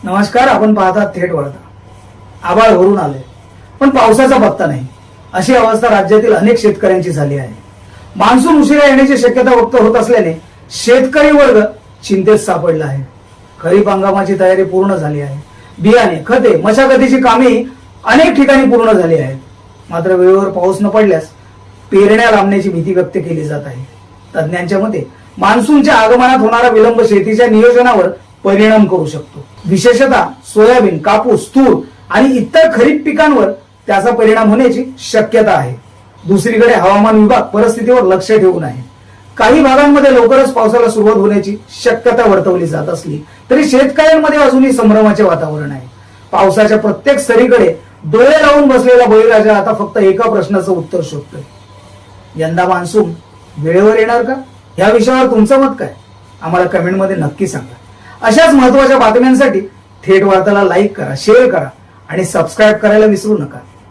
नमस्कार, आपण पाहतात थेट वार्ता। आभाळ भरून आले पण पावसाचा पत्ता नाही, अशी अवस्था राज्यातील अनेक शेतकऱ्यांची झाली आहे। मान्सून उशिरा येण्याची शक्यता व्यक्त होत असल्याने शेतकरी वर्ग चिंतेत सापडला आहे। खरीप हंगामाची तयारी पूर्ण झाली आहे। बियाणे, खते, मशागतीची कामे अनेक ठिकाणी पूर्ण झाली आहेत। मात्र वेळेवर पाऊस न पडल्यास पेरण्या लांबण्याची भीती व्यक्त केली जात आहे। तज्ञांच्या मते मान्सूनच्या आगमनात होणारा विलंब शेतीच्या नियोजनावर परिणाम करू शकतो। विशेषतः सोयाबीन, कापूस, तूर आणि इतर खरीप पिकांवर त्याचा परिणाम होण्याची शक्यता आहे। दुसरीकडे हवामान विभाग परिस्थितीवर लक्ष ठेवून आहे। काही भागांमध्ये लवकरच पावसाला सुरुवात होण्याची शक्यता वर्तवली जात असली तरी शेतकऱ्यांमध्ये अजूनही संभ्रमाचे वातावरण आहे। पावसाच्या प्रत्येक सरीकडे डोळे लावून बसलेला बळीराजा आता फक्त एका प्रश्नाचं उत्तर शोधतोय, यंदा मान्सून वेळेवर येणार का? या विषयावर तुमचं मत काय? आम्हाला कमेंटमध्ये नक्की सांगा। अशाच महत्त्वाच्या बातम्यांसाठी थेट वार्ताला लाईक करा, शेअर करा आणि सबस्क्राईब करायला विसरू नका।